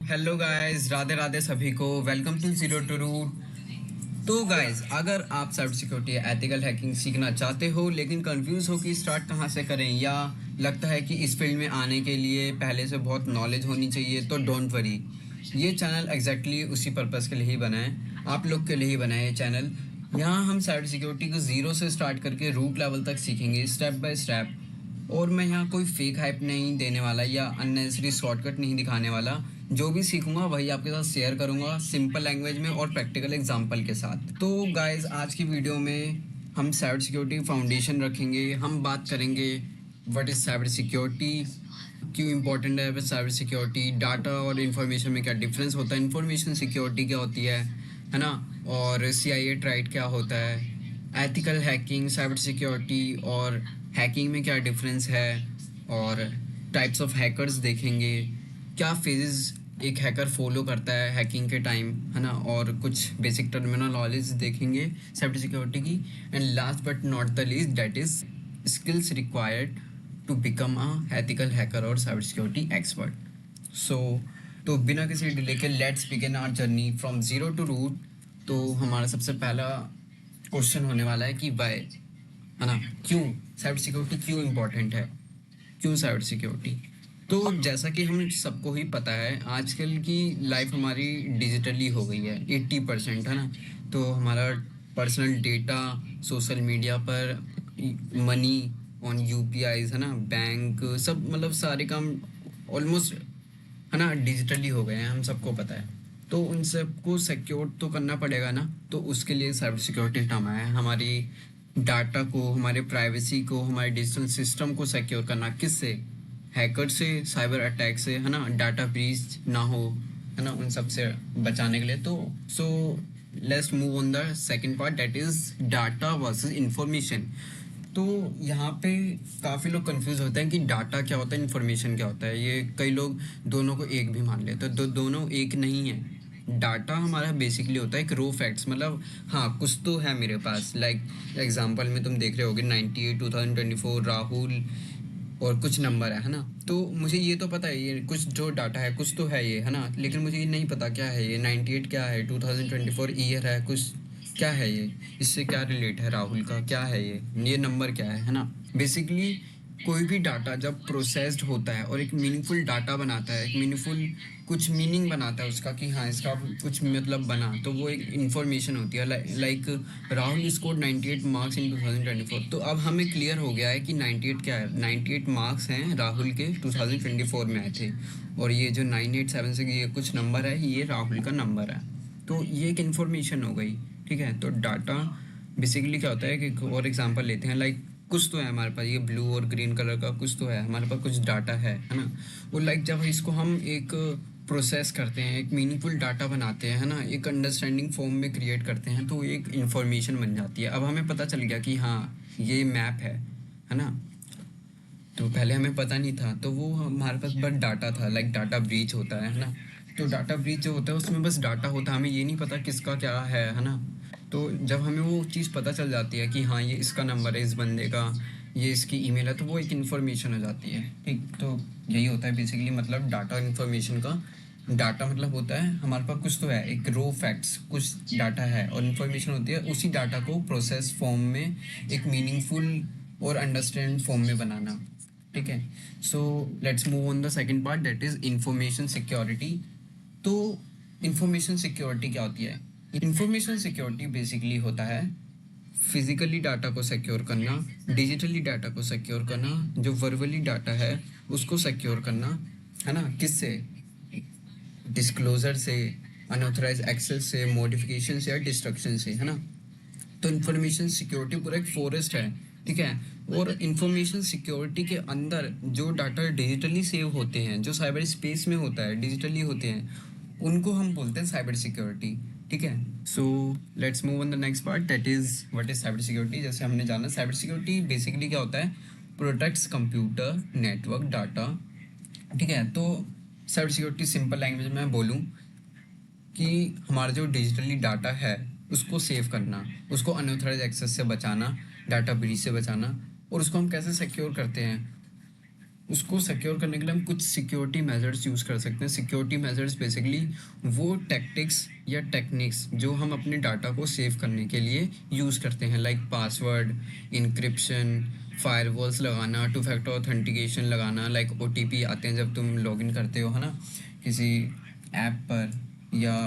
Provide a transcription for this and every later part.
Hello guys, Radhe Radhe सभी को। Welcome to zero to root. तो गाइस, अगर आप साइबर सिक्योरिटी एथिकल हैकिंग सीखना चाहते हो लेकिन कंफ्यूज हो कि स्टार्ट कहाँ से करें, या लगता है कि इस फील्ड में आने के लिए पहले से बहुत नॉलेज होनी चाहिए, तो डोंट वरी। ये चैनल एग्जैक्टली उसी पर्पज़ के लिए ही बना है, आप लोग के लिए ही बना है ये चैनल। यहाँ हम साइबर सिक्योरिटी को ज़ीरो से स्टार्ट करके रूट लेवल तक सीखेंगे, स्टेप बाय स्टेप। और मैं यहाँ कोई फेक हाइप नहीं देने वाला या अननेसेसरी शॉर्टकट नहीं दिखाने वाला। जो भी सीखूंगा वही आपके साथ शेयर करूंगा, सिंपल लैंग्वेज में और प्रैक्टिकल एग्जांपल के साथ। तो गाइस, आज की वीडियो में हम साइबर सिक्योरिटी फाउंडेशन रखेंगे। हम बात करेंगे व्हाट इज़ साइबर सिक्योरिटी, क्यों इंपॉर्टेंट है साइबर सिक्योरिटी, डाटा और इन्फॉर्मेशन में क्या डिफरेंस होता है, इन्फॉर्मेशन सिक्योरिटी क्या होती है ना, और CIA ट्राइट क्या होता है, एथिकल हैकिंग, साइबर सिक्योरिटी और हैकिंग में क्या डिफरेंस है, और टाइप्स ऑफ हैकर्स देखेंगे, क्या फेजेस एक हैकर फॉलो करता है हैकिंग के टाइम, है ना, और कुछ बेसिक टर्मिनोलॉजीज देखेंगे साइबर सिक्योरिटी की। And last but not the least, that is skills required to become a ethical hacker और साइबर सिक्योरिटी एक्सपर्ट। सो तो बिना किसी डिले के let's begin our journey from zero to root. तो हमारा सबसे पहला क्वेश्चन होने वाला है कि वाई, है ना, क्यों साइबर सिक्योरिटी क्यों इम्पोर्टेंट है, क्यों साइबर सिक्योरिटी। तो जैसा कि हम सबको ही पता है, आजकल की लाइफ हमारी डिजिटली हो गई है 80%, है ना। तो हमारा पर्सनल डेटा सोशल मीडिया पर, मनी ऑन UPIs, है ना, बैंक, सब मतलब सारे काम ऑलमोस्ट, है ना, डिजिटली हो गए हैं, हम सबको पता है। तो उन सबको सिक्योर तो करना पड़ेगा ना, तो उसके लिए साइबर सिक्योरिटी काम आया है। हमारी डाटा को, हमारे प्राइवेसी को, हमारे डिजिटल सिस्टम को सिक्योर करना, किससे, हैकर से, साइबर अटैक से, है ना, डाटा ब्रीच ना हो, है ना, उन सब से बचाने के लिए। तो so let's move on the second part, that is data versus information. तो यहाँ पे काफ़ी लोग कंफ्यूज होते हैं कि डाटा क्या होता है, इन्फॉर्मेशन क्या होता है। ये कई लोग दोनों को एक भी मान लेते हैं, तो दोनों एक नहीं है। डाटा हमारा बेसिकली होता है एक रो फैक्ट्स, मतलब हाँ कुछ तो है मेरे पास। लाइक एग्जांपल में तुम देख रहे होगे 98 2024 राहुल और कुछ नंबर है ना। तो मुझे ये तो पता है ये कुछ जो डाटा है कुछ तो है ये, है ना, लेकिन मुझे ये नहीं पता क्या है ये 98 क्या है, 2024 ईयर है, कुछ क्या है ये, इससे क्या रिलेट है राहुल का, क्या है ये नंबर क्या है ना। बेसिकली कोई भी डाटा जब प्रोसेस्ड होता है और एक मीनिंगफुल डाटा बनाता है, एक मीनिंगफुल कुछ मीनिंग बनाता है उसका, कि हाँ इसका कुछ मतलब बना, तो वो एक इन्फॉर्मेशन होती है। Like Rahul score 98 marks in 2024। तो अब हमें क्लियर हो गया है कि 98 क्या है, 98 मार्क्स हैं राहुल के 2024 में आए थे, और ये जो 987 ये कुछ नंबर है, ये राहुल का नंबर है। तो ये एक इन्फॉर्मेशन हो गई, ठीक है। तो डाटा बेसिकली क्या होता है कि, और एग्जांपल लेते हैं, लाइक कुछ तो है हमारे पास, ये ब्लू और ग्रीन कलर का कुछ तो है हमारे पास, कुछ डाटा है ना। और लाइक जब इसको हम एक प्रोसेस करते हैं, एक मीनिंगफुल डाटा बनाते हैं, है ना, एक अंडरस्टैंडिंग फॉर्म में क्रिएट करते हैं, तो एक इन्फॉर्मेशन बन जाती है। अब हमें पता चल गया कि हाँ ये मैप है ना। तो पहले हमें पता नहीं था, तो वो हमारे पास बस डाटा था। लाइक डाटा ब्रीच होता है ना। तो डाटा ब्रीच जो होता है उसमें बस डाटा होता है, हमें ये नहीं पता किसका क्या है ना। तो जब हमें वो चीज़ पता चल जाती है कि हाँ ये इसका नंबर है, इस बंदे का, ये इसकी ईमेल है, तो वो एक इन्फॉर्मेशन हो जाती है, ठीक। तो यही होता है बेसिकली, मतलब डाटा इन्फॉर्मेशन का। डाटा मतलब होता है हमारे पास कुछ तो है, एक रो फैक्ट्स, कुछ डाटा है, और इन्फॉर्मेशन होती है उसी डाटा को प्रोसेस फॉर्म में एक मीनिंगफुल और अंडरस्टैंड फॉर्म में बनाना, ठीक है। So let's move on the second part, that is information security. तो इंफॉर्मेशन सिक्योरिटी क्या होती है? इंफॉर्मेशन सिक्योरिटी बेसिकली होता है फिजिकली डाटा को सिक्योर करना, डिजिटली डाटा को सिक्योर करना, जो वर्बली डाटा है उसको सिक्योर करना, है ना, किससे, डिस्क्लोजर से, अनऑथराइज एक्सेस से, मॉडिफिकेशन से या डिस्ट्रक्शन से, है ना। तो इंफॉर्मेशन सिक्योरिटी पूरा एक फॉरेस्ट है, ठीक है। और इंफॉर्मेशन सिक्योरिटी के अंदर जो डाटा डिजिटली सेव होते हैं, जो साइबर स्पेस में होता है, डिजिटली होते हैं, उनको हम बोलते हैं साइबर सिक्योरिटी, ठीक है। So let's move on the next part, that is what is cyber security. जैसे हमने जाना साइबर सिक्योरिटी बेसिकली क्या होता है, प्रोटेक्ट्स कंप्यूटर नेटवर्क डाटा, ठीक है। तो साइबर सिक्योरिटी सिंपल लैंग्वेज में बोलूँ कि हमारा जो डिजिटली डाटा है उसको सेव करना, उसको अनऑथराइज एक्सेस से बचाना, डाटा ब्रीच से बचाना। और उसको हम कैसे सिक्योर करते हैं, उसको सिक्योर करने के लिए हम कुछ सिक्योरिटी मेजर्स यूज़ कर सकते हैं। सिक्योरिटी मेजर्स बेसिकली वो टैक्टिक्स या टेक्निक्स जो हम अपने डाटा को सेव करने के लिए यूज़ करते हैं, लाइक पासवर्ड, इंक्रिप्शन, फायरवॉल्स लगाना, टू फैक्टर ऑथेंटिकेशन लगाना, लाइक ओटीपी आते हैं जब तुम लॉगिन करते हो, है ना, किसी ऐप पर, या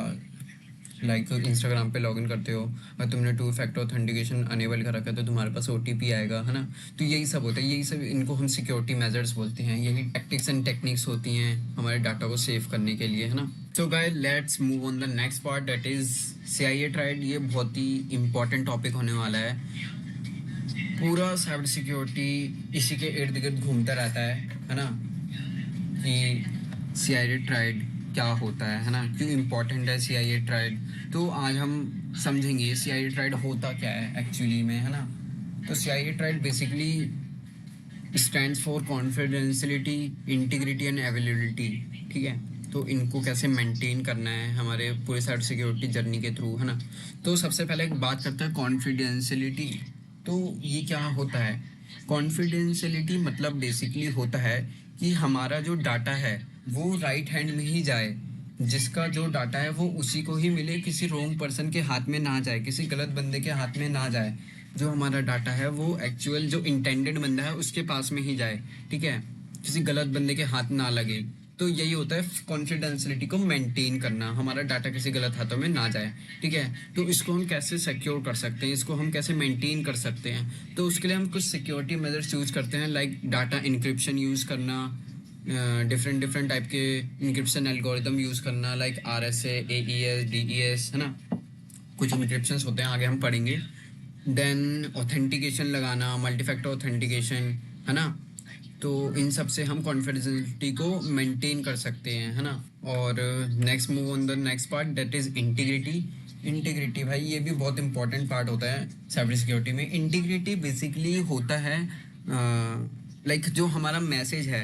लाइक इंस्टाग्राम पे लॉगिन करते हो और तुमने टू फैक्टर ऑथेंटिकेशन अनेबल कर रखा है तो तुम्हारे पास ओटीपी आएगा, है ना। तो यही सब होता है, यही सब, इनको हम सिक्योरिटी मेजर्स बोलते हैं। यही टैक्टिक्स एंड टेक्निक्स होती हैं हमारे डाटा को सेव करने के लिए, है ना। So guys let's move on the next part, that is CIA tried. ये बहुत ही इंपॉर्टेंट टॉपिक होने वाला है। पूरा साइबर सिक्योरिटी इसी के इर्द गिर्द घूमता रहता है ना, कि CIA ट्राइड क्या होता है ना, क्यों इम्पोर्टेंट है CIA ट्राइड। तो आज हम समझेंगे CIA ट्राइड होता क्या है एक्चुअली में, है ना। तो CIA tried basically stands for confidentiality, integrity and availability, ठीक है। तो इनको कैसे मेंटेन करना है हमारे पूरे साइबर सिक्योरिटी जर्नी के थ्रू, है ना। तो सबसे पहले एक बात करते हैं कॉन्फिडेंशियलिटी। तो ये क्या होता है? कॉन्फिडेंशियलिटी मतलब बेसिकली होता है कि हमारा जो डाटा है वो राइट हैंड में ही जाए, जिसका जो डाटा है वो उसी को ही मिले, किसी रॉन्ग पर्सन के हाथ में ना जाए, किसी गलत बंदे के हाथ में ना जाए। जो हमारा डाटा है वो एक्चुअल जो इंटेंडेड बंदा है उसके पास में ही जाए, ठीक है, किसी गलत बंदे के हाथ ना लगे। तो यही होता है कॉन्फिडेंशियलिटी को मेंटेन करना, हमारा डाटा किसी गलत हाथों में ना जाए, ठीक है। तो इसको हम कैसे सिक्योर कर सकते हैं, इसको हम कैसे मेंटेन कर सकते हैं? तो उसके लिए हम कुछ सिक्योरिटी मेजर्स यूज़ करते हैं, लाइक डाटा इंक्रिप्शन यूज़ करना, डिफरेंट डिफरेंट टाइप के इंक्रिप्शन एल्गोरिदम यूज़ करना, लाइक RSA, AES, DES, है ना। कुछ इंक्रिप्शंस होते हैं, आगे हम पढ़ेंगे। देन ऑथेंटिकेशन लगाना, मल्टी फैक्टर ऑथेंटिकेशन, है ना। तो इन सब से हम कॉन्फिडेंशियलिटी को मेंटेन कर सकते हैं, है ना। और next move on the next part, that is integrity. Integrity भाई ये भी बहुत इंपॉर्टेंट पार्ट होता है साइबर सिक्योरिटी में। इंटीग्रिटी बेसिकली होता है लाइक जो हमारा मैसेज है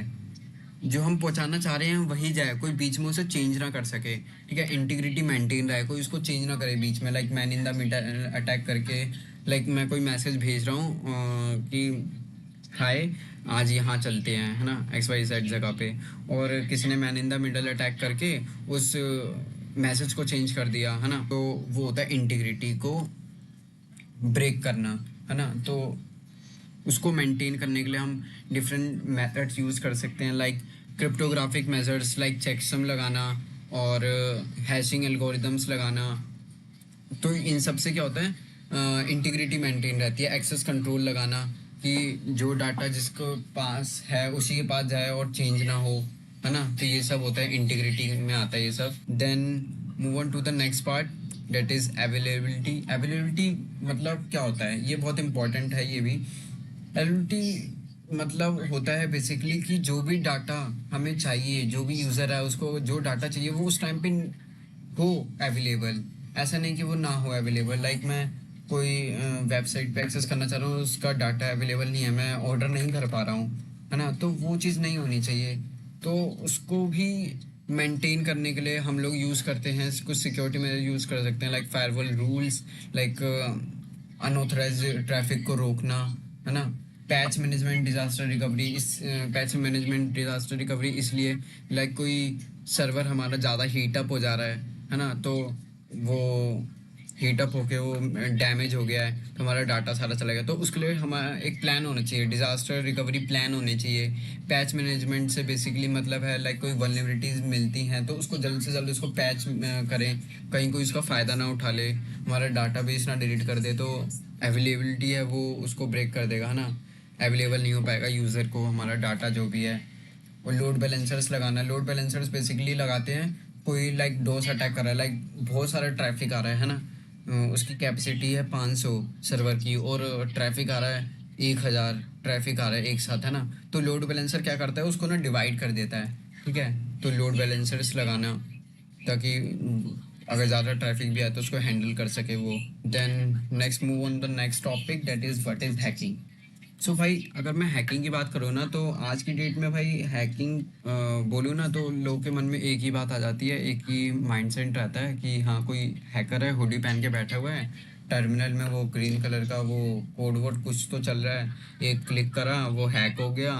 जो हम पहुंचाना चाह रहे हैं वही जाए, कोई बीच में उसे चेंज ना कर सके, ठीक है। इंटीग्रिटी मेंटेन रहे, कोई उसको चेंज ना करे बीच में, like man in the middle attack करके, लाइक मैं कोई मैसेज भेज रहा हूँ कि हाय आज यहाँ चलते हैं, है ना, XYZ जगह पे, और किसी ने man in the middle attack करके उस मैसेज को चेंज कर दिया, है ना। तो वो होता है इंटीग्रिटी को ब्रेक करना, है ना। तो उसको मेंटेन करने के लिए हम डिफरेंट मेथड्स यूज़ कर सकते हैं, like cryptographic measures, like checksum लगाना और हैशिंग एल्गोरिदम्स लगाना। तो इन सब से क्या होता है, इंटीग्रिटी मेंटेन रहती है। एक्सेस कंट्रोल लगाना कि जो डाटा जिसको पास है उसी के पास जाए और चेंज ना हो, है ना। तो ये सब होता है, इंटीग्रिटी में आता है ये सब। Then move on to the next part, that is availability. Availability मतलब क्या होता है, ये बहुत इंपॉर्टेंट है ये भी। अवेलेबिलिटी मतलब होता है बेसिकली कि जो भी डाटा हमें चाहिए, जो भी यूज़र है उसको जो डाटा चाहिए वो उस टाइम पे हो अवेलेबल। ऐसा नहीं कि वो ना हो अवेलेबल, लाइक मैं कोई वेबसाइट पे एक्सेस करना चाह रहा हूँ, उसका डाटा अवेलेबल नहीं है, मैं ऑर्डर नहीं कर पा रहा हूँ, है ना। तो वो चीज़ नहीं होनी चाहिए। तो उसको भी मेंटेन करने के लिए हम लोग यूज़ करते हैं, कुछ सिक्योरिटी मेजर यूज़ कर सकते हैं, like firewall rules, like unauthorise traffic को रोकना, है ना। Patch management, disaster recovery. इस पैच मैनेजमेंट डिजास्टर रिकवरी इसलिए, लाइक कोई सर्वर हमारा ज़्यादा हीट अप हो जा रहा है ना, तो वो हीट अप होके वो डैमेज हो गया है तो हमारा डाटा सारा चला गया, तो उसके लिए हमारा एक प्लान होना चाहिए, डिजास्टर रिकवरी प्लान होने चाहिए। पैच मैनेजमेंट से बेसिकली मतलब है लाइक कोई वल्नरेबिलिटीज मिलती हैं तो उसको जल्द से जल्द उसको पैच करें, कहीं कोई उसका फ़ायदा ना उठा ले, हमारा डाटा बेस ना डिलीट कर दे, तो अवेलेबिलिटी है वो उसको ब्रेक कर देगा, है ना। अवेलेबल नहीं हो पाएगा यूज़र को हमारा डाटा जो भी है। और लोड बैलेंसर्स लगाना, लोड बैलेंसर्स बेसिकली लगाते हैं कोई लाइक डोस अटैक कर रहा है, लाइक बहुत सारा ट्रैफिक आ रहा है ना, उसकी कैपेसिटी है 500 सर्वर की और ट्रैफिक आ रहा है 1000 ट्रैफिक आ रहा है एक साथ, है ना। तो लोड बैलेंसर क्या करता है, उसको ना डिवाइड कर देता है, ठीक है। तो लोड बैलेंसर्स लगाना ताकि अगर ज़्यादा ट्रैफिक भी आए तो उसको हैंडल कर सके वो। Then next move on the next topic, that is what is hacking. So भाई अगर मैं हैकिंग की बात करूँ ना, तो आज की डेट में भाई हैकिंग बोलूँ ना तो लोगों के मन में एक ही बात आ जाती है, एक ही माइंडसेट रहता है कि हाँ कोई हैकर है, हुडी पहन के बैठा हुआ है, टर्मिनल में वो ग्रीन कलर का वो कोड वर्ड कुछ तो चल रहा है, एक क्लिक करा वो हैक हो गया,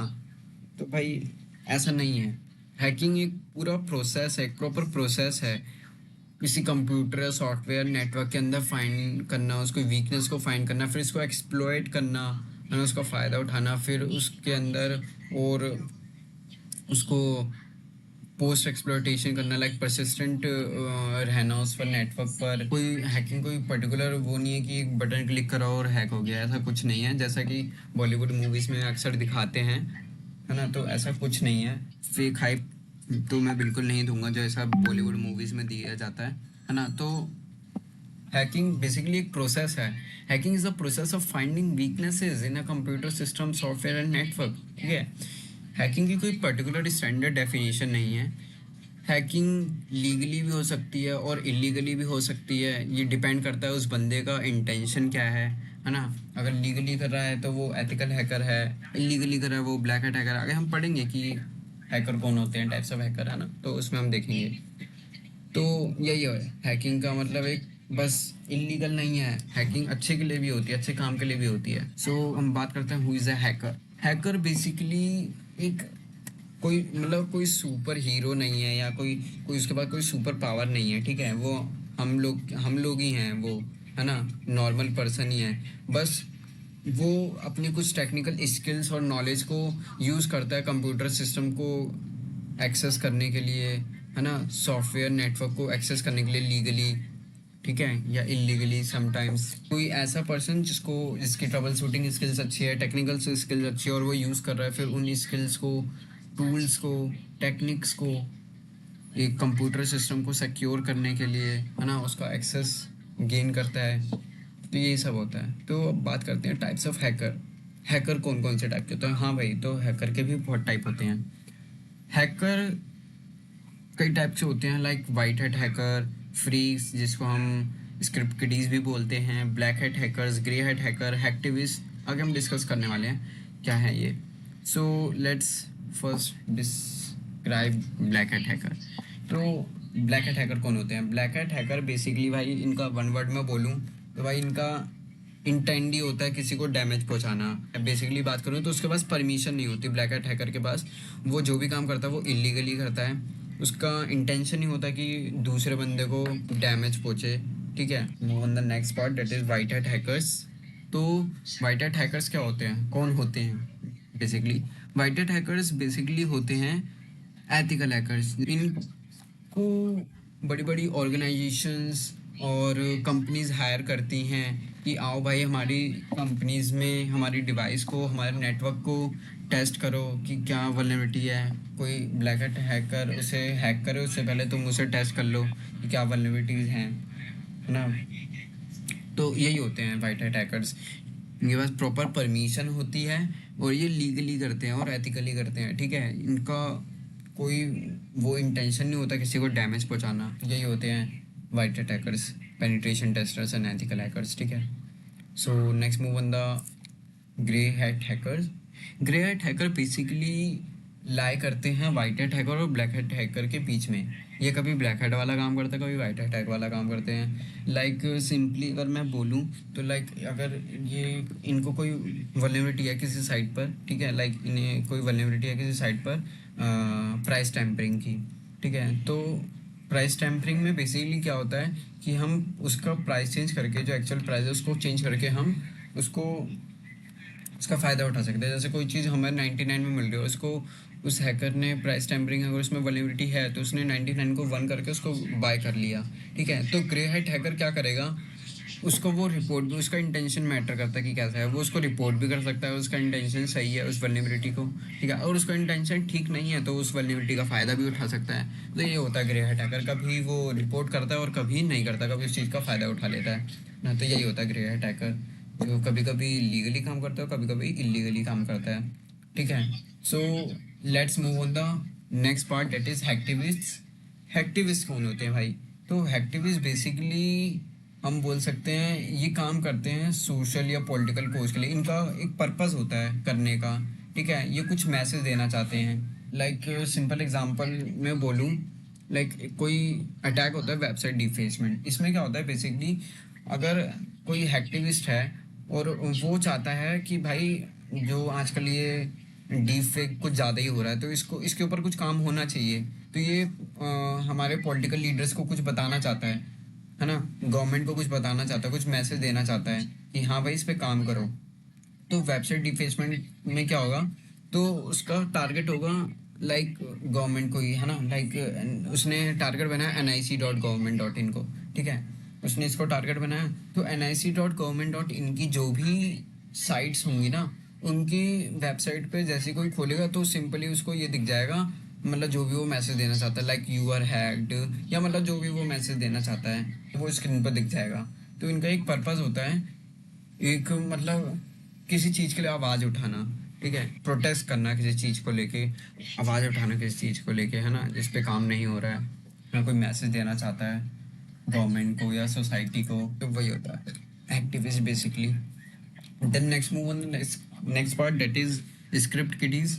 तो भाई ऐसा नहीं है। हैकिंग एक पूरा प्रोसेस है, एक प्रॉपर प्रोसेस है। किसी कंप्यूटर या सॉफ्टवेयर नेटवर्क के अंदर फाइंड करना, उसको वीकनेस को फाइंड करना, फिर इसको एक्सप्लॉइट करना, है ना, उसका फ़ायदा उठाना, फिर उसके अंदर और उसको पोस्ट एक्सप्लॉइटेशन करना, लाइक परसिस्टेंट रहना उस पर, नेटवर्क पर। कोई हैकिंग कोई पर्टिकुलर वो नहीं है कि एक बटन क्लिक करा और हैक हो गया, ऐसा कुछ नहीं है जैसा कि बॉलीवुड मूवीज़ में अक्सर दिखाते हैं, है ना। तो ऐसा कुछ नहीं है। फेक हाइप तो मैं बिल्कुल नहीं दूंगा जो ऐसा बॉलीवुड मूवीज़ में दिया जाता है ना। तो हैकिंग बेसिकली एक प्रोसेस है। Hacking is the process of finding weaknesses in a computer system, software and network, ठीक है। हैकिंग की कोई पर्टिकुलर स्टैंडर्ड डेफिनेशन नहीं है। हैकिंग लीगली भी हो सकती है और इलीगली भी हो सकती है, ये डिपेंड करता है उस बंदे का इंटेंशन क्या है ना। अगर लीगली कर रहा है तो वो एथिकल हैकर है, इलीगली कर रहा है वो ब्लैक हैट हैकर। आगे हम पढ़ेंगे कि हैकर कौन होते हैं, टाइप्स ऑफ हैकर, है ना, तो उसमें हम देखेंगे। तो यही है हैकिंग का मतलब, एक बस इलीगल नहीं है। हैकिंग अच्छे के लिए भी होती है, अच्छे काम के लिए भी होती है। हम बात करते हैं who is a hacker. Hacker basically एक कोई मतलब कोई सुपर हीरो नहीं है, या कोई कोई उसके पास कोई सुपर पावर नहीं है, ठीक है। वो हम लोग ही हैं वो, है ना, नॉर्मल पर्सन ही है। बस वो अपनी कुछ टेक्निकल स्किल्स और नॉलेज को यूज़ करता है कंप्यूटर सिस्टम को एक्सेस करने के लिए, है ना, सॉफ्टवेयर नेटवर्क को एक्सेस करने के लिए लीगली, ठीक है, या इलीगली समटाइम्स। कोई ऐसा पर्सन जिसकी ट्रबल शूटिंग स्किल्स अच्छी है, टेक्निकल स्किल्स अच्छी है, और वो यूज़ कर रहा है फिर उन स्किल्स को, टूल्स को, टेक्निक्स को एक कंप्यूटर सिस्टम को सिक्योर करने के लिए, है ना, उसका एक्सेस गेन करता है। तो यही सब होता है। तो अब बात करते हैं टाइप्स ऑफ हैकर। हैकर कौन कौन से टाइप के होते हैं? हाँ भाई, तो हैकर के भी बहुत टाइप होते हैं। हैकर कई टाइप के होते हैं, like white hat hacker, freaks जिसको हम स्क्रिप्ट किडीज भी बोलते हैं, black hat hackers, grey hat hacker, hacktivist. आगे हम डिस्कस करने वाले हैं क्या है ये। So let's first describe black hat hacker. तो ब्लैक हैट हैकर कौन होते हैं? ब्लैक हैट हैकर बेसिकली भाई, इनका वन वर्ड में बोलूँ तो भाई इनका इंटेंड ही होता है किसी को डैमेज पहुंचाना। बेसिकली बात करूँ तो उसके पास परमिशन नहीं होती ब्लैक हैट हैकर के पास। वो जो भी काम करता है वो इलीगली करता है। उसका इंटेंशन ही होता है कि दूसरे बंदे को डैमेज पहुंचे, ठीक है। Move on the next part, that is white hat hackers. तो वाइट हैट हैकर्स क्या होते हैं, कौन होते हैं? Basically white hat hackers basically होते हैं एथिकल हैकर्स। इनको बड़ी बड़ी ऑर्गेनाइजेशंस और कंपनीज हायर करती हैं कि आओ भाई हमारी कंपनीज में हमारी डिवाइस को, हमारे नेटवर्क को टेस्ट करो कि क्या वल्नरेबिलिटी है। कोई ब्लैक हैट हैकर उसे हैक करे उससे पहले तुम उसे टेस्ट कर लो कि क्या वल्नरेबिलिटीज हैं, है ना। तो यही होते हैं वाइट हैट हैकर्स। इनके पास प्रॉपर परमिशन होती है और ये लीगली करते हैं और एथिकली करते हैं, ठीक है। इनका कोई वो इंटेंशन नहीं होता किसी को डैमेज पहुंचाना। यही होते हैं white hat hackers, penetration testers and ethical hackers, ठीक है। So next move on the grey hat hackers. Grey hat hacker basically lie करते हैं वाइट हैट हैकर और ब्लैक हैट हैकर के बीच में। ये कभी ब्लैक हैट वाला काम करते हैं, कभी वाइट हैट हैक वाला काम करते हैं। लाइक सिंपली अगर मैं बोलूँ तो लाइक अगर ये इनको कोई वल्नरेबिलिटी है किसी साइट पर, ठीक है, लाइक इन्हें कोई वल्नरेबिलिटी है किसी साइट पर प्राइस टैम्परिंग की, ठीक है। तो प्राइस टैम्परिंग में बेसिकली क्या होता है कि हम उसका प्राइस चेंज करके, जो एक्चुअल प्राइस है उसको चेंज करके हम उसको उसका फ़ायदा उठा सकते हैं। जैसे कोई चीज़ हमें 99 में मिल रही है, उसको उस हैकर ने प्राइस टैम्परिंग, अगर उसमें वल्नरेबिलिटी है तो उसने 99 को 1 करके उसको बाय कर लिया, ठीक है। तो ग्रे हैट हैकर क्या करेगा, उसको वो रिपोर्ट भी, उसका इंटेंशन मैटर करता है कि कैसा है, वो उसको रिपोर्ट भी कर सकता है उसका इंटेंशन सही है उस वल्नरेबिलिटी को, ठीक है। और उसका इंटेंशन ठीक नहीं है तो उस वल्नरेबिलिटी का फ़ायदा भी उठा सकता है। तो ये होता है ग्रे हैट हैकर, कभी वो रिपोर्ट करता है और कभी नहीं करता, कभी उस चीज़ का फ़ायदा उठा लेता है ना। तो यही होता है ग्रे हैट हैकर, जो कभी कभी लीगली काम करता है, कभी कभी इलीगली काम करता है, ठीक है। So let's move on the next part, that is hacktivist. Hacktivist कौन होते हैं भाई? तो हैक्टिविस्ट बेसिकली हम बोल सकते हैं ये काम करते हैं सोशल या पॉलिटिकल कोज के लिए। इनका एक पर्पस होता है करने का, ठीक है। ये कुछ मैसेज देना चाहते हैं। लाइक सिंपल एग्जांपल मैं बोलूँ, लाइक कोई अटैक होता है वेबसाइट डिफेसमेंट। इसमें क्या होता है बेसिकली, अगर कोई हैक्टिविस्ट है और वो चाहता है कि भाई जो आजकल ये डीप फेक कुछ ज़्यादा ही हो रहा है, तो इसको इसके ऊपर कुछ काम होना चाहिए। तो ये हमारे पॉलिटिकल लीडर्स को कुछ बताना चाहता है ना, गवर्नमेंट को कुछ बताना चाहता है, कुछ मैसेज देना चाहता है कि हाँ भाई इस पे काम करो। तो वेबसाइट डिफेसमेंट में क्या होगा, तो उसका टारगेट होगा लाइक गवर्नमेंट को ही, है ना, लाइक उसने टारगेट बनाया nic.government.in को, ठीक है, उसने इसको टारगेट बनाया। तो nic.government.in की जो भी साइट्स होंगी ना, उनकी वेबसाइट पे जैसे कोई खोलेगा तो सिंपली उसको ये दिख जाएगा, मतलब जो भी वो मैसेज देना चाहता है, लाइक यू आर हैक्ड, या मतलब जो भी वो मैसेज देना चाहता है वो स्क्रीन पर दिख जाएगा। तो इनका एक पर्पज़ होता है, एक मतलब किसी चीज़ के लिए आवाज़ उठाना, ठीक है, प्रोटेस्ट करना किसी चीज़ को लेके, आवाज़ उठाना किसी चीज़ को लेके, है ना, जिस पे काम नहीं हो रहा है, ना कोई मैसेज देना चाहता है गवर्नमेंट को या सोसाइटी को, तो वही होता है activist basically. Then next move on next part, that is script kiddies.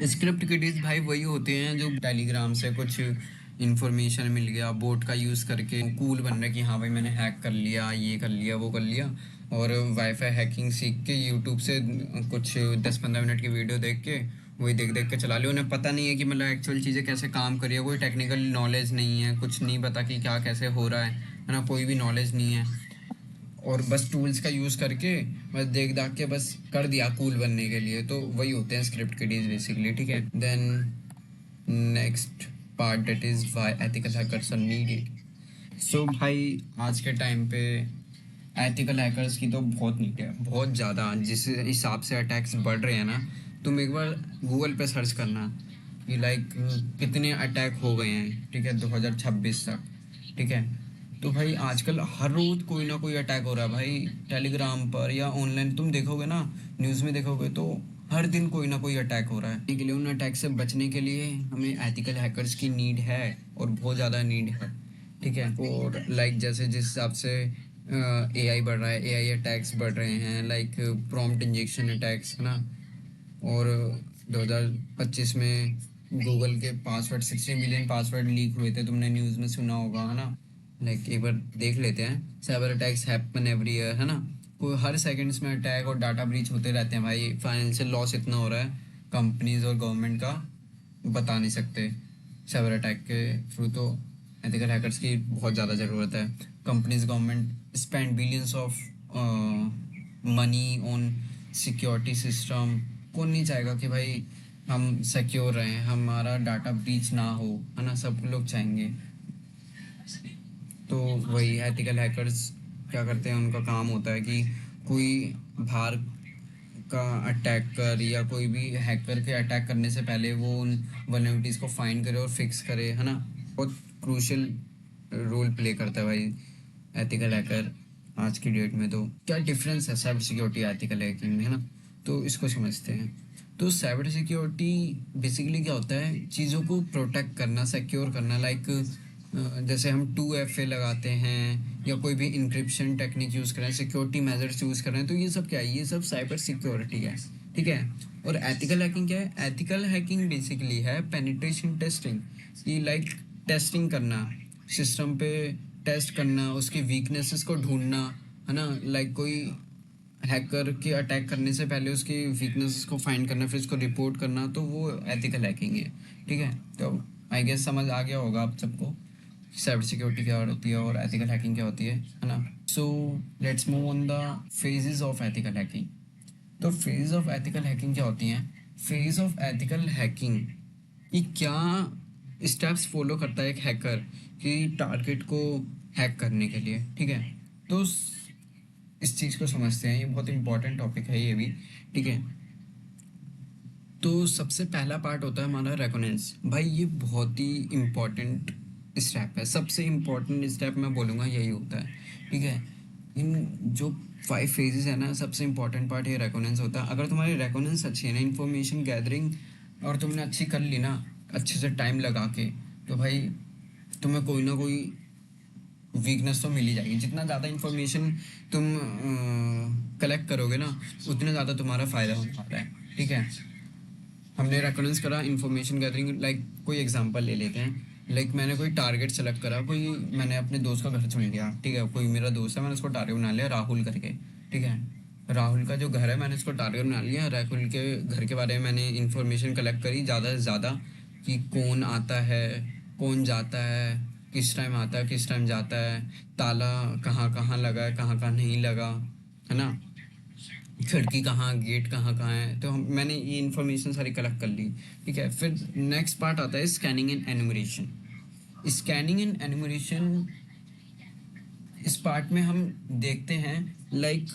Script kiddies भाई वही होते हैं जो टेलीग्राम से कुछ इन्फॉर्मेशन मिल गया, बोट का यूज़ करके कूल बन रहे कि हाँ भाई मैंने हैक कर लिया, ये कर लिया, वो कर लिया, और वाईफाई हैकिंग सीख के यूट्यूब से कुछ 10-15 मिनट की वीडियो देख के वही देख देख के चला लिया। उन्हें पता नहीं है कि मतलब एक्चुअल चीज़ें कैसे काम कर रही है, कोई टेक्निकल नॉलेज नहीं है, कुछ नहीं पता कि क्या कैसे हो रहा है ना, कोई भी नॉलेज नहीं है, और बस टूल्स का यूज़ करके बस देख दाख के बस कर दिया कूल बनने के लिए। तो वही होते हैं स्क्रिप्ट किडीज बेसिकली, ठीक है। Then next part, that is why ethical hackers are needed. So भाई आज के टाइम पे एथिकल हैकर्स की तो बहुत नीड है, बहुत ज़्यादा। जिस हिसाब से अटैक्स बढ़ रहे हैं ना, तुम एक बार गूगल पे सर्च करना कि लाइक कितने अटैक हो गए हैं, ठीक है, 2026 तक, ठीक है। तो भाई आजकल हर रोज़ कोई ना कोई अटैक हो रहा है भाई, टेलीग्राम पर या ऑनलाइन तुम देखोगे ना, न्यूज़ में देखोगे तो हर दिन कोई ना कोई अटैक हो रहा है। इसके लिए उन अटैक से बचने के लिए हमें एथिकल हैकर्स की नीड है, और बहुत ज़्यादा नीड है, ठीक है। और लाइक जैसे जिस हिसाब से एआई बढ़ रहा है, एआई अटैक्स बढ़ रहे हैं, लाइक प्रॉम्प्ट इंजेक्शन अटैक्स, है ना। और 2025 में गूगल के पासवर्ड 60 मिलियन पासवर्ड लीक हुए थे, तुमने न्यूज़ में सुना होगा, है ना। लाइक एक बार देख लेते हैं, cyber attacks happen every year, है ना, कोई हर सेकंड्स में अटैक और डाटा ब्रीच होते रहते हैं भाई। फाइनेंशियल लॉस इतना हो रहा है कंपनीज और गवर्नमेंट का, बता नहीं सकते साइबर अटैक के थ्रू। तो एथिकल हैकर्स की बहुत ज़्यादा ज़रूरत है। Companies government spend billions of money on security system. कौन नहीं चाहेगा कि भाई हम सिक्योर रहें, हमारा डाटा ब्रीच ना हो, है ना, सब लोग चाहेंगे। तो वही एथिकल हैकर्स क्या करते हैं, उनका काम होता है कि कोई बाहर का अटैक कर, या कोई भी हैकर के अटैक करने से पहले वो उन वल्नरेबिलिटीज़ को फाइंड करे और फिक्स करे, है ना। बहुत क्रूशियल रोल प्ले करता है भाई एथिकल हैकर आज की डेट में। तो क्या डिफरेंस है साइबर सिक्योरिटी एथिकल हैकिंग में, है ना, तो इसको समझते हैं। तो साइबर सिक्योरिटी बेसिकली क्या होता है, चीज़ों को प्रोटेक्ट करना, सिक्योर करना, लाइक जैसे हम 2FA लगाते हैं या कोई भी इंक्रिप्शन टेक्निक यूज़ कर रहे हैं, सिक्योरिटी मेजर्स यूज़ कर रहे हैं, तो ये सब क्या है, ये सब साइबर सिक्योरिटी है, ठीक है। और एथिकल हैकिंग क्या है, एथिकल हैकिंग बेसिकली है पेनिट्रेशन टेस्टिंग, ये लाइक टेस्टिंग करना, सिस्टम पे टेस्ट करना, उसकी वीकनेसेस को ढूंढना, है ना, लाइक कोई हैकर के अटैक करने से पहले उसकी वीकनेसेस को फाइंड करना, फिर उसको रिपोर्ट करना, तो वो एथिकल हैकिंग है, ठीक है। तो आई गेस समझ आ गया होगा आप सबको साइबर सिक्योरिटी क्या होती है और एथिकल हैकिंग क्या होती है ना। So let's move on the phases of ethical hacking. तो फेज ऑफ एथिकल हैकिंग क्या होती हैं, फेज ऑफ एथिकल हैकिंग कि क्या स्टेप्स फॉलो करता है एक हैकर कि टारगेट को हैक करने के लिए, ठीक है। तो इस चीज़ को समझते हैं, ये बहुत इंपॉर्टेंट टॉपिक है ये भी, ठीक है। तो सबसे पहला पार्ट होता है हमारा रेकोनेंस। भाई ये बहुत ही इम्पोर्टेंट स्टेप है, सबसे इम्पोर्टेंट स्टेप मैं बोलूँगा यही होता है, ठीक है। इन जो 5 फेजेस है ना, सबसे इम्पोर्टेंट पार्ट ये रेकोनेंस होता है। अगर तुम्हारी रेकोनेंस अच्छी है ना, इन्फॉर्मेशन गैदरिंग और तुमने अच्छी कर ली ना, अच्छे से टाइम लगा के, तो भाई तुम्हें कोई ना कोई वीकनेस तो मिल ही जाएगी। जितना ज़्यादा इन्फॉर्मेशन तुम कलेक्ट करोगे ना, उतना ज़्यादा तुम्हारा फ़ायदा होने वाला है, ठीक है। हमने रेकॉर्डेंस करा, इन्फॉर्मेशन गैदरिंग, लाइक कोई एग्जांपल ले लेते हैं, लाइक मैंने कोई टारगेट सेलेक्ट करा, कोई मैंने अपने दोस्त का घर चुन लिया, ठीक है, कोई मेरा दोस्त है, मैंने उसको टारगेट बना लिया राहुल करके, ठीक है। राहुल का जो घर है मैंने उसको टारगेट बना लिया। राहुल के घर के बारे में मैंने इंफॉर्मेशन कलेक्ट करी ज़्यादा से ज़्यादा, कि कौन आता है, कौन जाता है, किस टाइम आता है, किस टाइम जाता है, ताला कहाँ कहाँ लगा है, कहाँ कहाँ नहीं लगा, है ना, खिड़की कहाँ, गेट कहाँ कहाँ है। तो मैंने ये इन्फॉर्मेशन सारी कलेक्ट कर ली। ठीक है, फिर नेक्स्ट पार्ट आता है scanning and enumeration. Scanning and enumeration, इस पार्ट में हम देखते हैं लाइक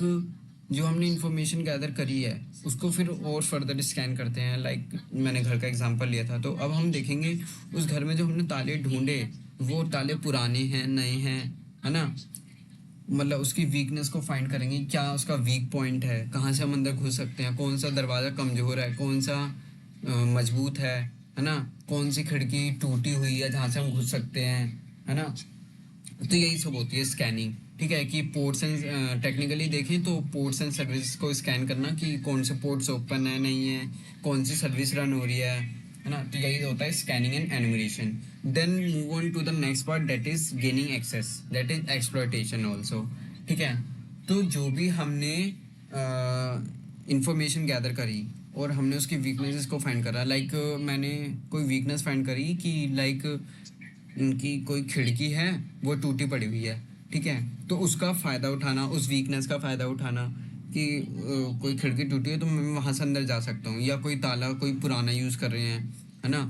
जो हमने इंफॉर्मेशन गैदर करी है उसको फिर और फर्दर स्कैन करते हैं। लाइक मैंने घर का एग्जांपल लिया था, तो अब हम देखेंगे उस घर में जो हमने ताले ढूंढे वो ताले पुराने हैं, नए हैं, है ना। मतलब उसकी वीकनेस को फाइंड करेंगे, क्या उसका वीक पॉइंट है, कहाँ से हम अंदर घुस सकते हैं, कौन सा दरवाज़ा कमज़ोर है, कौन सा मजबूत है ना, कौन सी खिड़की टूटी हुई है जहाँ से हम घुस सकते हैं, है ना। तो यही सब होती है स्कैनिंग। ठीक है, कि पोर्ट्स एंड टेक्निकली देखें तो पोर्ट्स एंड सर्विस को स्कैन करना कि कौन से पोर्ट्स ओपन है, नहीं है, कौन सी सर्विस रन हो रही है ना। तो यही होता है scanning and enumeration. Then move on to the next part, that is gaining access, that is exploitation also. ठीक है, तो जो भी हमने इंफॉर्मेशन गैदर करी और हमने उसकी वीकनेसेस को फाइंड करा। लाइक मैंने कोई वीकनेस फाइंड करी कि लाइक उनकी कोई खिड़की है वो टूटी पड़ी हुई है। ठीक है, तो उसका फ़ायदा उठाना, उस वीकनेस का फ़ायदा उठाना कि कोई खिड़की टूटी है तो मैं वहाँ से अंदर जा सकता हूँ, या कोई ताला कोई पुराना यूज़ कर रहे हैं, है ना,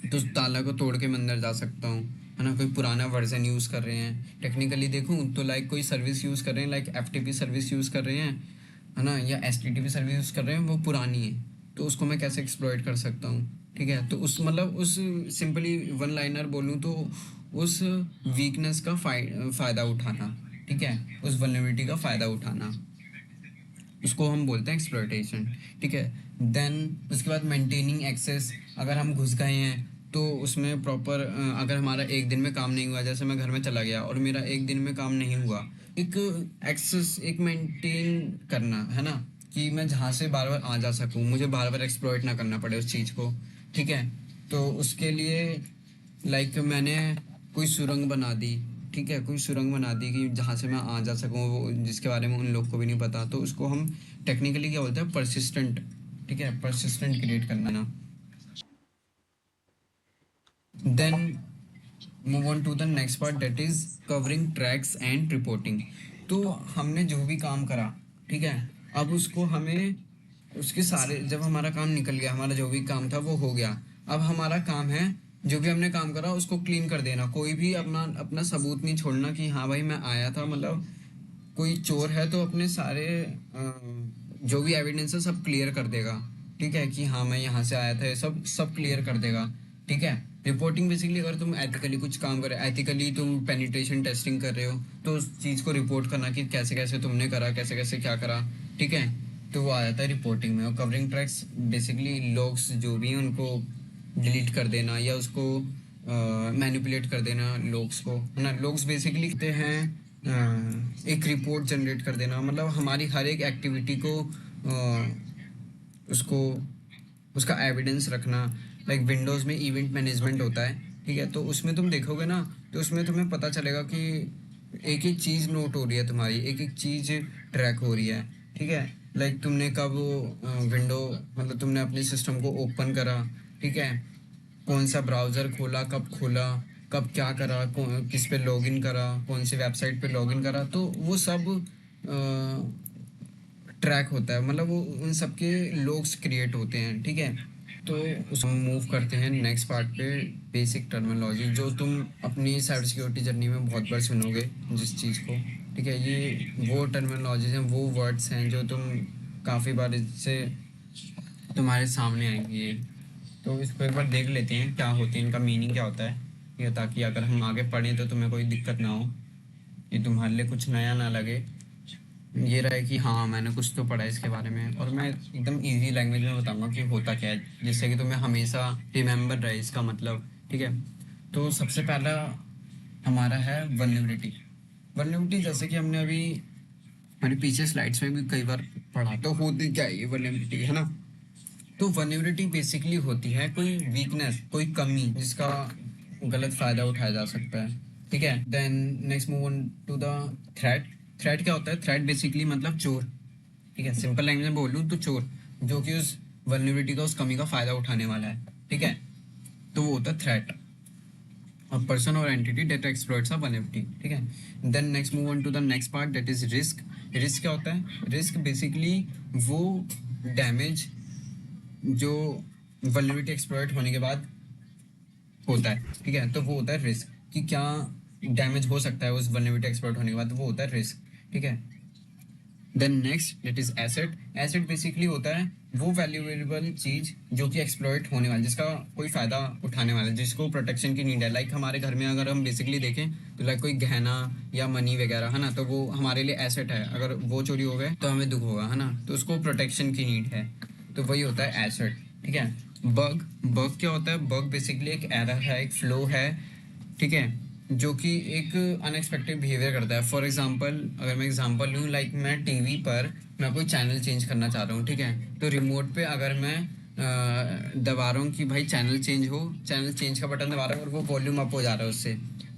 तो उस ताला को तोड़ के मैं अंदर जा सकता हूँ, है ना। कोई पुराना वर्जन यूज़ कर रहे हैं, टेक्निकली देखूँ तो लाइक कोई सर्विस यूज़ कर रहे हैं, लाइक एफटीपी सर्विस यूज़ कर रहे हैं, है ना, या एसटीटीपी सर्विस यूज़ कर रहे हैं, वो पुरानी है, तो उसको मैं कैसे एक्सप्लॉइट कर सकता हूँ। ठीक है, तो उस मतलब उस सिंपली वन लाइनर बोलूँ तो उस वीकनेस का फ़ायदा उठाना। ठीक है, उस वल्नरेबिलिटी का फ़ायदा उठाना, उसको हम बोलते हैं एक्सप्लॉयटेशन। ठीक है, देन उसके बाद मेंटेनिंग एक्सेस। अगर हम घुस गए हैं तो उसमें प्रॉपर, अगर हमारा एक दिन में काम नहीं हुआ, जैसे मैं घर में चला गया और मेरा एक दिन में काम नहीं हुआ, एक एक्सेस एक मेंटेन करना, है ना, कि मैं जहाँ से बार बार आ जा सकूँ, मुझे बार बार एक्सप्लॉइट ना करना पड़े उस चीज़ को। ठीक है, तो उसके लिए लाइक मैंने कोई सुरंग बना दी। ठीक है, कोई सुरंग बना दी कि जहाँ से मैं आ जा सकूँ, वो जिसके बारे में उन लोग को भी नहीं पता, तो उसको हम टेक्निकली क्या बोलते हैं, परसिस्टेंट। ठीक है, परसिस्टेंट क्रिएट करना ना। Then move on to the next part, that is covering tracks and reporting. तो हमने जो भी काम करा, ठीक है, अब उसको हमें उसके सारे, जब हमारा काम निकल गया, हमारा जो भी काम था वो हो गया, अब हमारा काम है जो भी हमने काम करा उसको क्लीन कर देना। कोई भी अपना अपना सबूत नहीं छोड़ना कि हाँ भाई मैं आया था। मतलब कोई चोर है तो अपने सारे जो भी एविडेंस है सब क्लियर कर देगा। ठीक है, कि हाँ मैं यहाँ से आया था, ये सब सब क्लियर कर देगा। ठीक है, रिपोर्टिंग बेसिकली अगर तुम एथिकली कुछ काम कर रहे, एथिकली तुम पेनिट्रेशन टेस्टिंग कर रहे हो, तो उस चीज़ को रिपोर्ट करना कि कैसे कैसे तुमने करा, कैसे कैसे क्या करा। ठीक है, तो वो आ जाता है रिपोर्टिंग में। और कवरिंग ट्रैक्स बेसिकली लॉग्स जो भी हैं उनको डिलीट कर देना या उसको मैनिपुलेट कर देना लॉग्स को, है ना। लॉग्स बेसिकली कहते हैं एक रिपोर्ट जनरेट कर देना, मतलब हमारी हर एक एक्टिविटी को उसको उसका एविडेंस रखना। लाइक विंडोज़ में इवेंट मैनेजमेंट होता है। ठीक है, तो उसमें तुम देखोगे ना, तो उसमें तुम्हें पता चलेगा कि एक एक चीज़ नोट हो रही है तुम्हारी, एक एक चीज़ ट्रैक हो रही है। ठीक है, लाइक तुमने कब विंडो, मतलब तुमने अपने सिस्टम को ओपन करा, ठीक है, कौन सा ब्राउज़र खोला, कब खोला, कब क्या करा, किस पे लॉगिन करा, कौन सी वेबसाइट पे लॉगिन करा, तो वो सब ट्रैक होता है। मतलब वो उन सब के लॉग्स क्रिएट होते हैं। ठीक है, तो उस मूव करते हैं नेक्स्ट पार्ट पे, बेसिक टर्मिनोलॉजी जो तुम अपनी साइबर सिक्योरिटी जर्नी में बहुत बार सुनोगे जिस चीज़ को। ठीक है, ये वो टर्मिनोलॉजीज हैं, वो वर्ड्स हैं जो तुम काफ़ी बार इससे तुम्हारे सामने आएंगे। तो इसको एक बार देख लेते हैं क्या होते हैं, इनका मीनिंग क्या होता है, ये ताकि अगर हम आगे पढ़ें तो तुम्हें कोई दिक्कत ना हो, ये तुम्हारे लिए कुछ नया ना लगे। ये रहा है कि हाँ मैंने कुछ तो पढ़ा है इसके बारे में, और मैं एकदम इजी लैंग्वेज में बताऊंगा कि होता क्या है, जिससे कि तुम्हें हमेशा रिमेंबर रहे इसका मतलब। ठीक है, तो सबसे पहला हमारा है वल्नरेबिलिटी। वल्नरेबिलिटी जैसे कि हमने अभी हमारे पीछे स्लाइड्स में भी कई बार पढ़ा, तो होती क्या है ये वल्नरेबिलिटी, है ना। तो वल्नरेबिलिटी बेसिकली होती है कोई वीकनेस, कोई कमी जिसका गलत फायदा उठाया जा सकता है। ठीक है, then next move on to the threat. Threat क्या होता है, थ्रेट बेसिकली मतलब चोर। ठीक है, सिंपल लैंग्वेज में बोलूँ तो चोर, जो कि उस वल्नरेबिलिटी का, उस कमी का फ़ायदा उठाने वाला है, ठीक है, तो वो होता है threat, a person or entity that exploits a vulnerability, ठीक है। Then next move on to the next part, that is risk. Risk क्या होता है? रिस्क बेसिकली वो डैमेज जो वल्नरेबिलिटी एक्सप्लॉइट होने के बाद होता है, ठीक है, तो वो होता है रिस्क, कि क्या डैमेज हो सकता है उस वल्नरेबिलिटी एक्सप्लॉइट होने के बाद, वो होता है रिस्क, ठीक है। Then next that is asset. Asset basically होता है वो वैल्यूएबल चीज जो कि एक्सप्लॉइट होने वाली, जिसका कोई फायदा उठाने वाला है, जिसको प्रोटेक्शन की नीड है। लाइक हमारे घर में अगर हम बेसिकली देखें तो लाइक कोई गहना या मनी वगैरह है ना, तो वो हमारे लिए एसेट है। अगर वो चोरी हो गए तो हमें दुख होगा, है ना, तो उसको प्रोटेक्शन की नीड है, तो वही होता है एसेट, ठीक है। बग, बग क्या होता है? बग बेसिकली एक एरर है, एक फ्लो है, ठीक है, जो कि एक अनएक्सपेक्टेड बिहेवियर करता है। फॉर एग्जांपल अगर मैं एग्जांपल लूँ, लाइक मैं टीवी पर मैं कोई चैनल चेंज करना चाह रहा हूँ, ठीक है, तो रिमोट पे अगर मैं दबा रहा हूँ कि भाई चैनल चेंज हो, चैनल चेंज का बटन दबा रहा हूँ और वो वॉल्यूम अप हो जा रहा है उससे,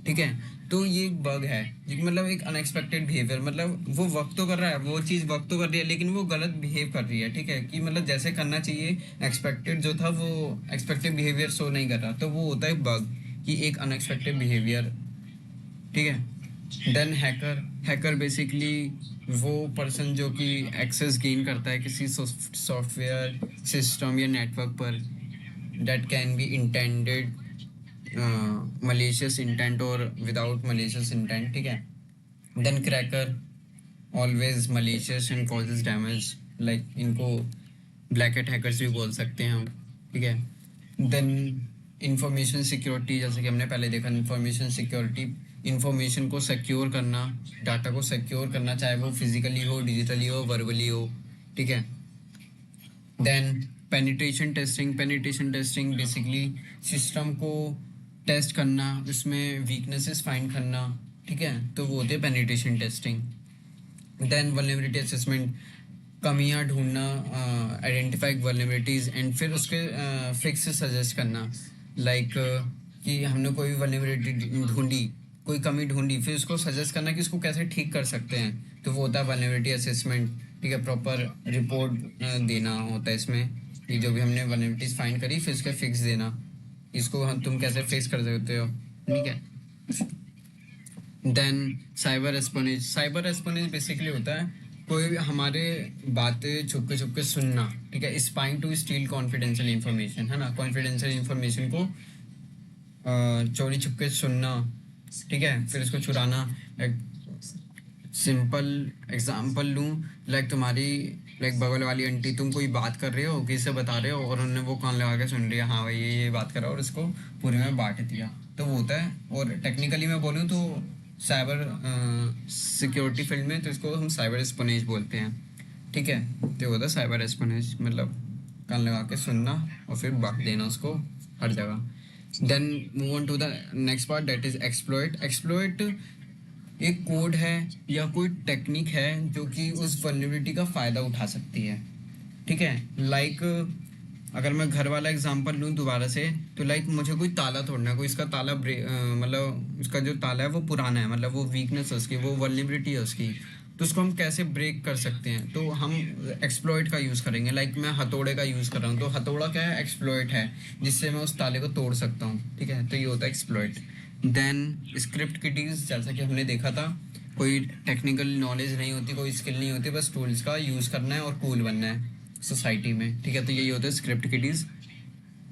ठीक है, तो ये एक बग है, मतलब एक अनएक्सपेक्टेड बिहेवियर, मतलब वो वर्क तो कर रहा है, वो चीज़ वर्क तो कर रही है, लेकिन वो गलत बिहेव कर रही है, ठीक है, कि मतलब जैसे करना चाहिए एक्सपेक्टेड जो था वो एक्सपेक्टेड बिहेवियर शो नहीं कर रहा, तो वो होता है बग, कि एक अनएक्सपेक्टेड बिहेवियर, ठीक है। Then hacker. हैकर बेसिकली वो पर्सन जो कि एक्सेस गेन करता है किसी सॉफ्टवेयर सिस्टम या नेटवर्क पर, that can be intended malicious intent और विदाउट मलेशियस इंटेंट, ठीक है। Then cracker, always malicious and causes damage, like इनको ब्लैक हैट हैकर्स भी बोल सकते हैं हम, ठीक है। देन इंफॉर्मेशन सिक्योरिटी, जैसे कि हमने पहले देखा, इंफॉर्मेशन सिक्योरिटी, इंफॉर्मेशन को सिक्योर करना, डाटा को सिक्योर करना, चाहे वो फिजिकली हो, डिजिटली हो, वर्बली हो, ठीक है। Then penetration testing. Penetration testing basically system को टेस्ट करना, उसमें वीकनेसेस फाइंड करना, ठीक है, तो वो होते हैं penetration testing. Then vulnerability assessment, कमियां ढूंढना, आइडेंटिफाई वल्नरेबिलिटीज एंड फिर उसके फिक्स सजेस्ट करना, लाइक कि हमने कोई वल्नरेबिलिटी ढूंढी, कोई कमी ढूंढी, फिर उसको सजेस्ट करना कि उसको कैसे ठीक कर सकते हैं, तो वो होता है वल्नरेबिलिटी असेसमेंट, ठीक है। प्रॉपर रिपोर्ट देना होता है इसमें, कि जो भी हमने वल्नरेबिलिटीज फाइंड करी फिर उसका फिक्स देना, इसको हम तुम कैसे फिक्स कर सकते हो, ठीक है। Then cyber espionage. Cyber espionage basically होता है कोई हमारे बातें छुप के सुनना, ठीक है, spying to steal confidential information, है ना, कॉन्फिडेंशियल इंफॉर्मेशन को चोरी छुप के सुनना, ठीक है, फिर उसको चुराना। एक सिंपल एग्जांपल लूँ, लाइक तुम्हारी, लाइक बगल वाली आंटी, तुम कोई बात कर रहे हो, किसी से बता रहे हो, और उन्होंने वो कान लगा के सुन लिया, हाँ भाई ये बात कर रहा, और इसको पूरे में बांट दिया, तो वो होता है। और टेक्निकली मैं बोलूँ तो साइबर सिक्योरिटी फील्ड में तो इसको हम साइबर एस्पोनेज बोलते हैं, ठीक है, तो होता है साइबर एस्पोनेज, मतलब कान लगा के सुनना और फिर बांट देना उसको हर जगह। Then move on to the next part, that is exploit. Exploit एक कोड है या कोई टेक्निक है जो कि उस वल्नरेबिलिटी का फ़ायदा उठा सकती है, ठीक है। लाइक अगर मैं घर वाला एग्जांपल लूँ दोबारा से, तो लाइक मुझे कोई ताला तोड़ना है, कोई इसका ताला मतलब उसका जो ताला है वो पुराना है, मतलब वो वीकनेस है उसकी, वो वल्नरेबिलिटी है उसकी, तो उसको हम कैसे ब्रेक कर सकते हैं, तो हम एक्सप्लॉइट का यूज़ करेंगे। लाइक मैं हथौड़े का यूज़ कर रहा हूँ, तो हथौड़ा क्या है? एक्सप्लॉइट है, जिससे मैं उस ताले को तोड़ सकता हूँ, ठीक है, तो ये होता है एक्सप्लॉइट। देन स्क्रिप्ट किडीज, जैसा कि हमने देखा था, कोई टेक्निकल नॉलेज नहीं होती, कोई स्किल नहीं होती, बस टूल्स का यूज़ करना है और कूल बनना है सोसाइटी में, ठीक है, तो यही होता है script kiddies.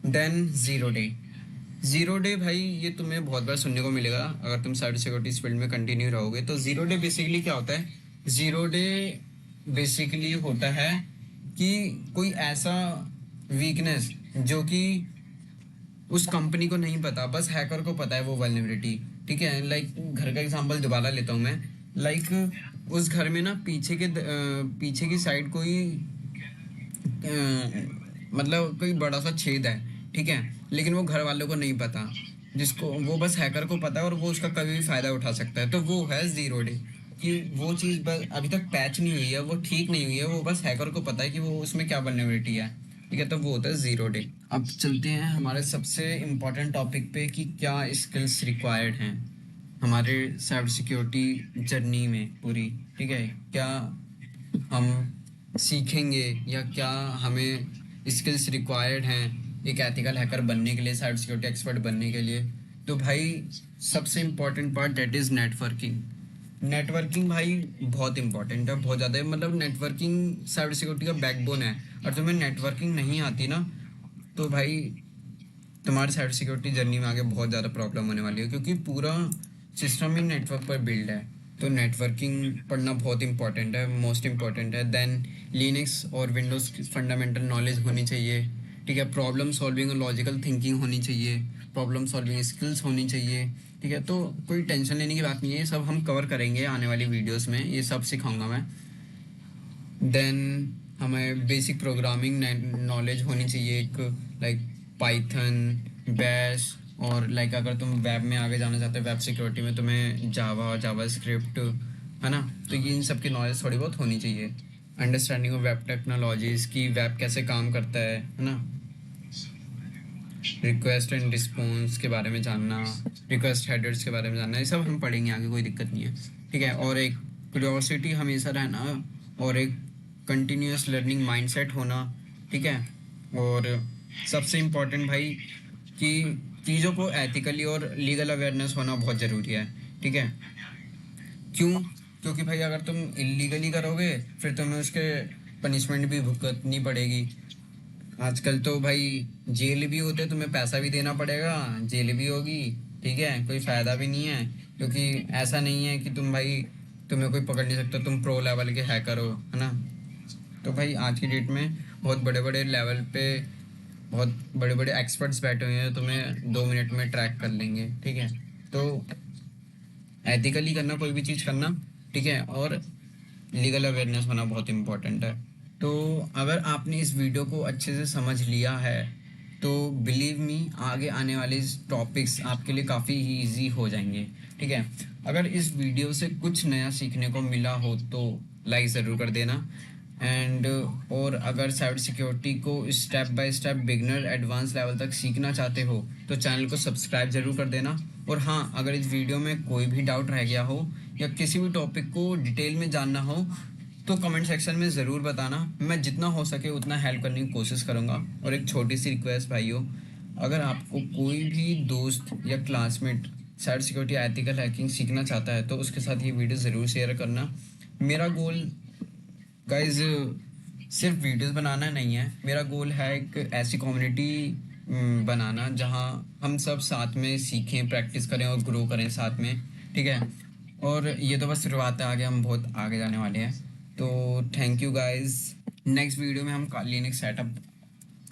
Than zero day. Zero day भाई ये तुम्हें बहुत बार सुनने को मिलेगा अगर तुम साइबर सिक्योरिटी फील्ड में कंटिन्यू रहोगे, तो ज़ीरो डे बेसिकली क्या होता है? ज़ीरो डे बेसिकली होता है कि कोई ऐसा वीकनेस जो कि उस कंपनी को नहीं पता, बस हैकर को पता है वो वल्नरेबिलिटी, ठीक है। लाइक घर का एग्जांपल दोबारा लेता हूँ मैं, लाइक उस घर में ना पीछे की साइड कोई मतलब कोई बड़ा सा छेद है, ठीक है, लेकिन वो घर वालों को नहीं पता, जिसको वो बस हैकर को पता है और वो उसका कभी भी फायदा उठा सकता है, तो वो है ज़ीरो डे, कि वो चीज़ बस अभी तक पैच नहीं हुई है, वो ठीक नहीं हुई है, वो बस हैकर को पता है कि वो उसमें क्या वल्नरेबिलिटी है, ठीक है, तो वो होता है ज़ीरो डे। अब चलते हैं हमारे सबसे इम्पोर्टेंट टॉपिक पे कि क्या स्किल्स रिक्वायर्ड हैं हमारे साइबर सिक्योरिटी जर्नी में पूरी, ठीक है, क्या हम सीखेंगे या क्या हमें स्किल्स रिक्वायर्ड हैं एक एथिकल हैकर बनने के लिए, साइबर सिक्योरिटी एक्सपर्ट बनने के लिए। तो भाई सबसे important part that is networking. Networking भाई बहुत इंपॉर्टेंट है, बहुत ज़्यादा। मतलब नेटवर्किंग साइबर सिक्योरिटी का बैकबोन है। और तुम्हें नेटवर्किंग नहीं आती ना, तो भाई तुम्हारी साइबर सिक्योरिटी जर्नी में आगे बहुत ज़्यादा प्रॉब्लम होने वाली है, क्योंकि पूरा सिस्टम ही नेटवर्क पर बिल्ड है। तो नेटवर्किंग पढ़ना बहुत इंपॉर्टेंट है, मोस्ट इंपॉर्टेंट है। देन लिनक्स और विंडोज़ की फंडामेंटल नॉलेज होनी चाहिए, ठीक है। प्रॉब्लम सॉल्विंग और लॉजिकल थिंकिंग होनी चाहिए, प्रॉब्लम सॉल्विंग स्किल्स होनी चाहिए, ठीक है। तो कोई टेंशन लेने की बात नहीं है, ये सब हम कवर करेंगे आने वाली वीडियोस में, ये सब सिखाऊंगा मैं। देन हमें बेसिक प्रोग्रामिंग नॉलेज होनी चाहिए, एक लाइक पाइथन, बैश, और लाइक अगर तुम वेब में आगे जाना चाहते हो, वेब सिक्योरिटी में, तुम्हें जावा, जावा स्क्रिप्ट, है ना। तो ये इन सब की नॉलेज थोड़ी बहुत होनी चाहिए। अंडरस्टैंडिंग ऑफ वेब टेक्नोलॉजीज की, वेब कैसे काम करता है ना। रिक्वेस्ट एंड रिस्पॉन्स के बारे में जानना, रिक्वेस्ट हेडर्स के बारे में जानना, ये सब हम पढ़ेंगे आगे, कोई दिक्कत नहीं है, ठीक है। और एक क्यूरियोसिटी हमेशा रहना, और एक कंटिन्यूस लर्निंग माइंडसेट होना, ठीक है। और सबसे इम्पोर्टेंट भाई कि चीज़ों को एथिकली और लीगल अवेयरनेस होना बहुत ज़रूरी है, ठीक है। क्यों? क्योंकि भाई अगर तुम इलीगली करोगे फिर तुम्हें उसके पनिशमेंट भी भुगतनी पड़ेगी। आजकल तो भाई जेल भी होते, तुम्हें पैसा भी देना पड़ेगा, जेल भी होगी, ठीक है। कोई फ़ायदा भी नहीं है, क्योंकि ऐसा नहीं है कि तुम भाई, तुम्हें कोई पकड़ नहीं सकता, तुम प्रो लेवल के हैकर हो, है ना। तो भाई आज की डेट में बहुत बड़े बड़े लेवल पे बहुत बड़े बड़े एक्सपर्ट्स बैठे हुए हैं, तुम्हें 2 मिनट में ट्रैक कर लेंगे, ठीक है। तो एथिकली करना कोई भी चीज़ करना, ठीक है। और लीगल अवेयरनेस होना बहुत इम्पोर्टेंट है। तो अगर आपने इस वीडियो को अच्छे से समझ लिया है तो बिलीव मी, आगे आने वाले टॉपिक्स आपके लिए काफ़ी इजी हो जाएंगे, ठीक है। अगर इस वीडियो से कुछ नया सीखने को मिला हो तो लाइक ज़रूर कर देना। एंड और अगर साइबर सिक्योरिटी को step by step beginner advance level तक सीखना चाहते हो तो चैनल को सब्सक्राइब ज़रूर कर देना। और हाँ, अगर इस वीडियो में कोई भी डाउट रह गया हो या किसी भी टॉपिक को डिटेल में जानना हो तो कमेंट सेक्शन में ज़रूर बताना, मैं जितना हो सके उतना हेल्प करने की कोशिश करूँगा। और एक छोटी सी रिक्वेस्ट भाइयों, अगर आपको कोई भी दोस्त या classmate cyber security ethical hacking सीखना चाहता है तो उसके साथ ये वीडियो ज़रूर शेयर करना। मेरा गोल गाइज सिर्फ वीडियोस बनाना नहीं है, मेरा गोल है एक ऐसी कम्युनिटी बनाना जहां हम सब साथ में सीखें, प्रैक्टिस करें और ग्रो करें साथ में, ठीक है। और ये तो बस शुरुआत है, आगे हम बहुत आगे जाने वाले हैं। तो thank you guys. Next video में हम लिनक्स सेटअप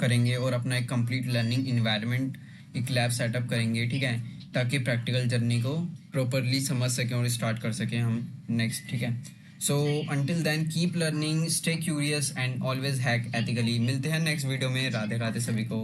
करेंगे और अपना एक कंप्लीट लर्निंग इन्वायरमेंट, एक लैब सेटअप करेंगे, ठीक है, ताकि प्रैक्टिकल जर्नी को प्रॉपरली समझ सकें और स्टार्ट कर सकें हम नेक्स्ट, ठीक है। So until then keep learning, stay curious and always hack ethically. मिलते हैं नेक्स्ट वीडियो में। राधे राधे सभी को।